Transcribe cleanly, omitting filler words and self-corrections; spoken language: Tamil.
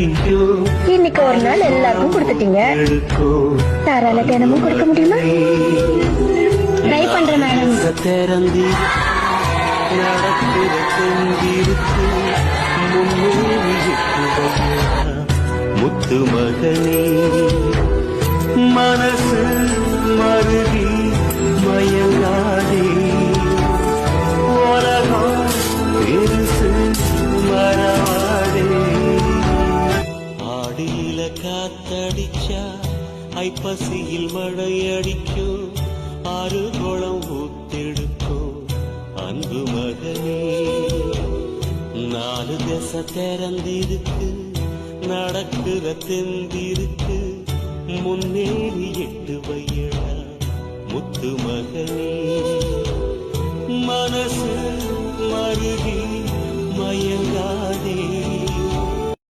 இன்னைக்கு ஒரு நாள் எல்லாருக்கும் கொடுத்துட்டீங்க, தாராள தினமும் கொடுக்க முடியுமா? ட்ரை பண்றேன் மேடம். முத்து மகனே மனசு மருகி மயங்காதே, உலகம் பெருசு மறவாதே. ஆடியில காத்தடிச்சா ஐப்பசியில் மழை அடிக்கும், ஆறு குளம் ஊத்தெடுக்கும் அன்பு மகனே. நாலு திசை திறந்திருக்கு, நடக்குற தெந்திருக்கு, முன்னேறி எட்டு வையடா முத்து மகனே. மனசு மருகி மயங்காதே.